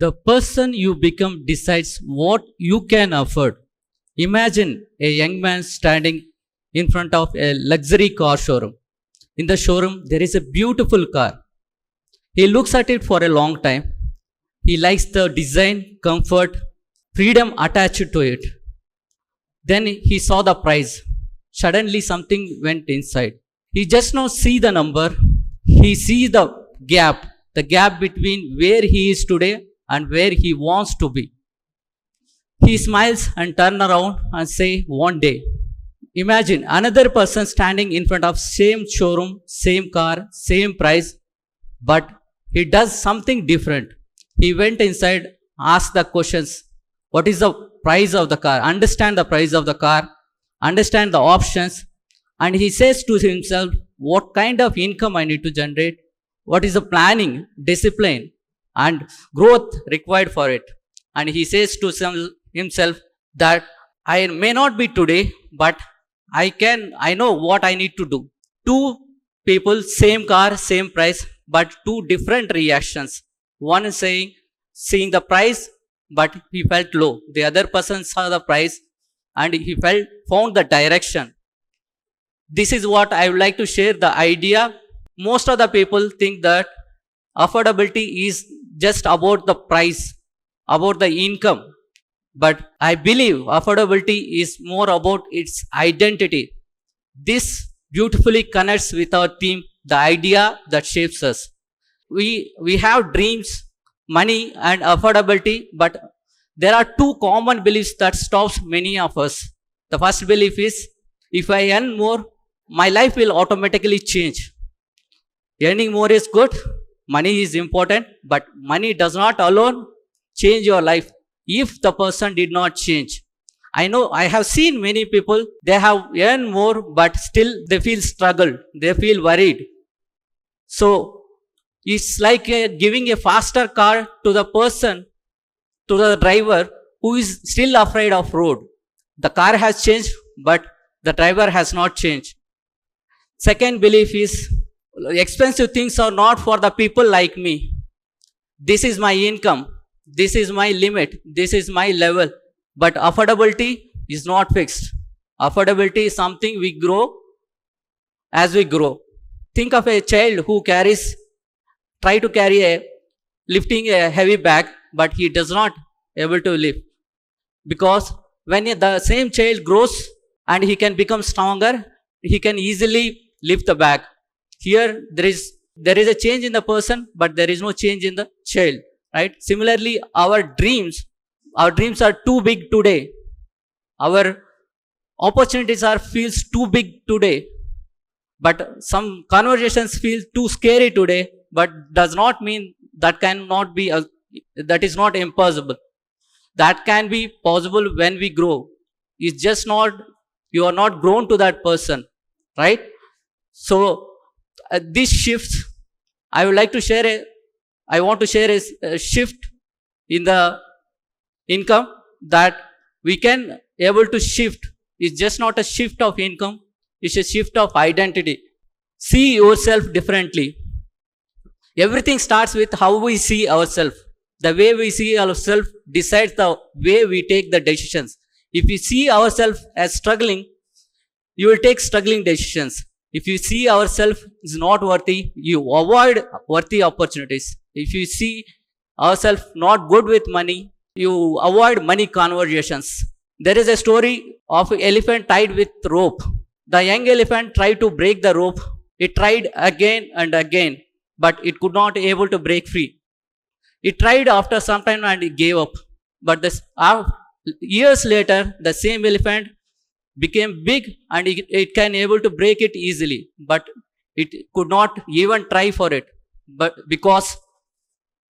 The person you become decides what you can afford. Imagine a young man standing in front of a luxury car showroom. In the showroom, there is a beautiful car. He looks at it for a long time. He likes the design, comfort, freedom attached to it. Then he saw the price. Suddenly something went inside. He just now see the number. He sees the gap between where he is today and where he wants to be. He smiles and turn around and say, one day. Imagine another person standing in front of same showroom, same car, same price, but he does something different. He went inside, asked the questions. What is the price of the car? Understand the price of the car, understand the options, and he says to himself, what kind of income I need to generate? What is the planning, discipline, and growth required for it? And he says to himself that I may not be today, but I know what I need to do. Two people, same car, same price, but two different reactions. One is seeing the price, but he felt low. The other person saw the price and he found the direction. This is what I would like to share the idea. Most of the people think that affordability is just about the price, about the income. But I believe affordability is more about its identity. This beautifully connects with our theme, the idea that shapes us. We have dreams, money and affordability, but there are two common beliefs that stops many of us. The first belief is, if I earn more, my life will automatically change. Earning more is good, money is important, but money does not alone change your life if the person did not change. I have seen many people, they have earned more, but still they feel struggled, they feel worried. So it's like giving a faster car to the person, to the driver who is still afraid of road. The car has changed, but the driver has not changed. Second belief is, expensive things are not for the people like me. This is my income. This is my limit. This is my level. But affordability is not fixed. Affordability is something we grow as we grow. Think of a child who try to carry lifting a heavy bag, but he does not able to lift. Because when the same child grows and he can become stronger, he can easily lift the bag. Here there is a change in the person, but there is no change in the child. Right? Similarly, our dreams are too big today. Our opportunities feels too big today. But some conversations feel too scary today, but does not mean that that is not impossible. That can be possible when we grow. It's just not, you are not grown to that person, right? So this shifts, I want to share a shift in the income that we can able to shift. It's just not a shift of income, it's a shift of identity. See yourself differently. Everything starts with how we see ourselves. The way we see ourselves decides the way we take the decisions. If you see ourselves as struggling, you will take struggling decisions. If you see ourselves is not worthy, you avoid worthy opportunities. If you see ourselves not good with money, you avoid money conversations. There is a story of an elephant tied with rope. The young elephant tried to break the rope. It tried again and again, but it could not able to break free. It tried after some time and it gave up. But years later, the same elephant became big and it can able to break it easily. But it could not even try for it. But because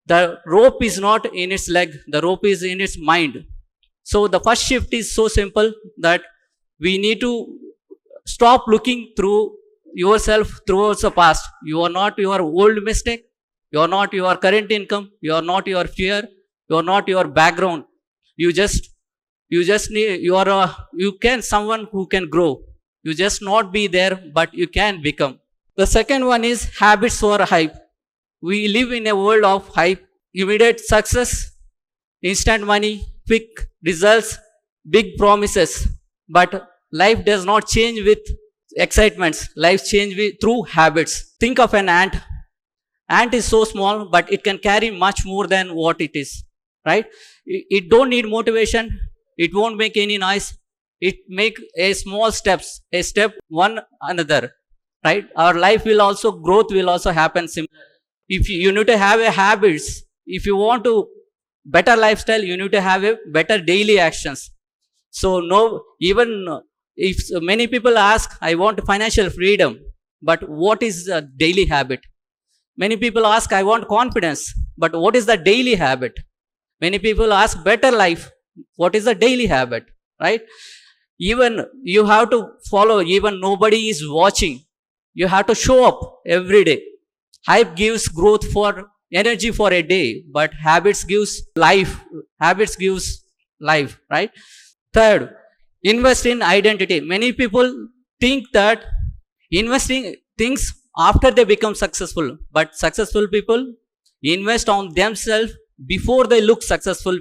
the rope is not in its leg, the rope is in its mind. So the first shift is so simple that we need to stop looking through yourself towards the past. You are not your old mistake. You are not your current income. You are not your fear. You are not your background. You can someone who can grow. You just not be there, but you can become. The second one is habits or hype. We live in a world of hype, immediate success, instant money, quick results, big promises. But life does not change with excitements. Life change through habits. Think of an ant. Ant is so small, but it can carry much more than what it is, right? It don't need motivation. It won't make any noise. It make a small steps, a step one another, right? Our life will also, growth will also happen similar. If you need to have a habits, if you want to better lifestyle, you need to have a better daily actions. So no, even if many people ask, I want financial freedom, but what is a daily habit? Many people ask, I want confidence, but what is the daily habit? Many people ask better life, what is the daily habit, right? Even you have to follow, even nobody is watching. You have to show up every day. Hype gives growth for energy for a day, but habits gives life. Habits gives life, right? Third, invest in identity. Many people think that investing things after they become successful, but successful people invest on themselves before they look successful.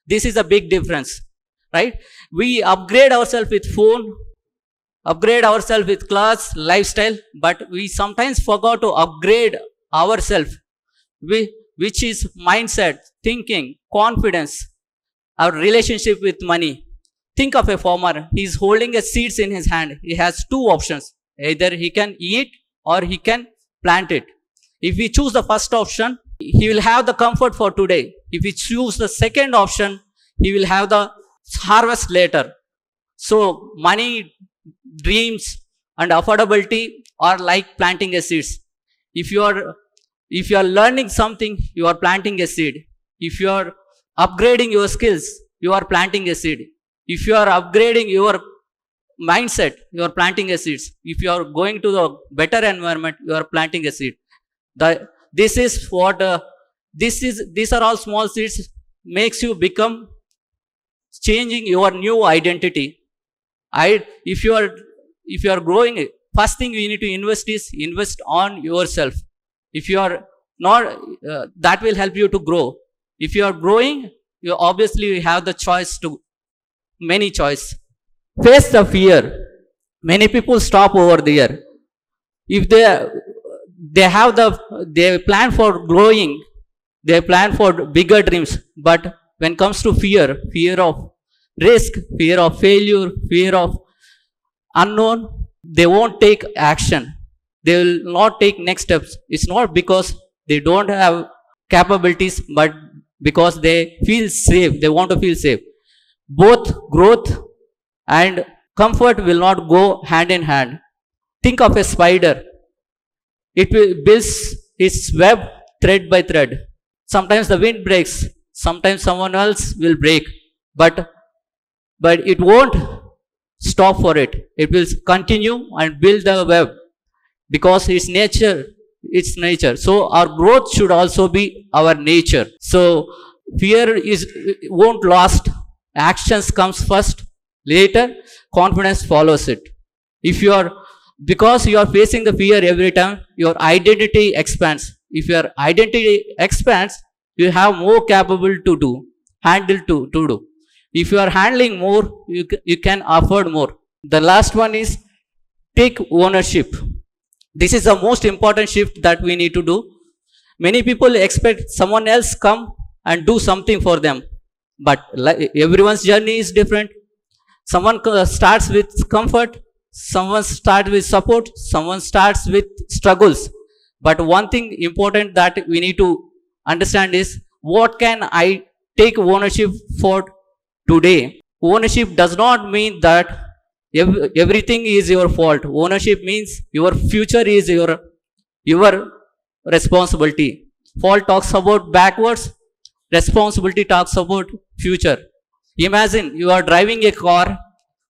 This is a big difference, right? We upgrade ourselves with phone, upgrade ourselves with class, lifestyle, but we sometimes forgot to upgrade ourselves, which is mindset, thinking, confidence, our relationship with money. Think of a farmer. He is holding a seeds in his hand. He has two options. Either he can eat or he can plant it. If we choose the first option, he will have the comfort for today. If we choose the second option, he will have the harvest later. So money, dreams and affordability are like planting a seeds. If you are learning something, you are planting a seed. If you are upgrading your skills, you are planting a seed. If you are upgrading your mindset, you are planting a seeds. If you are going to the better environment, you are planting a seed. These are all small seeds makes you become changing your new identity. If you are growing, first thing you need to invest on yourself. If you are not, that will help you to grow. If you are growing, you obviously have the choice to many choice. Face the fear. Many people stop over there. If they plan for growing, they plan for bigger dreams. But when it comes to fear of risk, fear of failure, fear of unknown, they won't take action. They will not take next steps. It's not because they don't have capabilities, but because they feel safe. They want to feel safe. Both growth and comfort will not go hand in hand. Think of a spider. It builds its web thread by thread. Sometimes the wind breaks. Sometimes someone else will break. But it won't stop for it. It will continue and build the web because it's nature. So our growth should also be our nature. So fear won't last. Actions comes first. Later, confidence follows it. Because you are facing the fear every time, your identity expands. If your identity expands, you have more capable to handle to do. If you are handling more, you can afford more. The last one is take ownership. This is the most important shift that we need to do. Many people expect someone else come and do something for them. But everyone's journey is different. Someone starts with comfort, someone starts with support, someone starts with struggles. But one thing important that we need to understand is, what can I take ownership for today? Ownership does not mean that everything is your fault. Ownership means your future is your responsibility. Fault talks about backwards, responsibility talks about future. Imagine you are driving a car,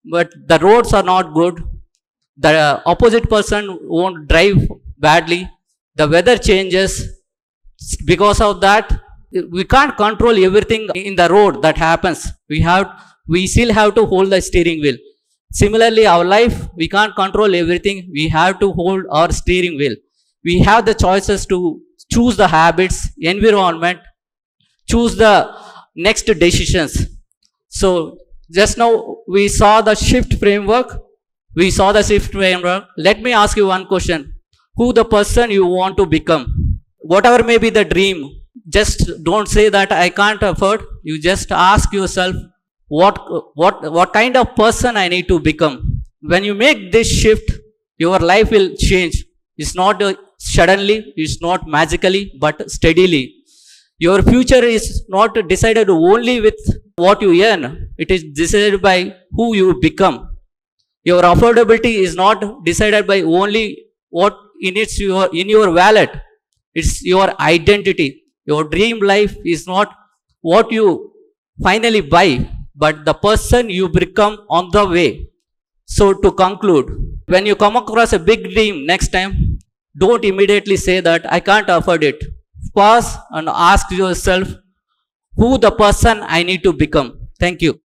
but the roads are not good. The opposite person won't drive badly. The weather changes. Because of that, we can't control everything in the road that happens. We still have to hold the steering wheel. Similarly, our life, we can't control everything. We have to hold our steering wheel. We have the choices to choose the habits, environment, choose the next decisions. So just now we saw the shift framework. We saw the shift framework. Let me ask you one question. Who the person you want to become? Whatever may be the dream, just don't say that I can't afford. You just ask yourself, what kind of person I need to become. When you make this shift, your life will change. It's not suddenly, it's not magically, but steadily. Your future is not decided only with what you earn. It is decided by who you become. Your affordability is not decided by only what in your wallet. It's your identity. Your dream life is not what you finally buy, but the person you become on the way. So to conclude, when you come across a big dream next time, don't immediately say that I can't afford it. Pause and ask yourself who the person I need to become. Thank you.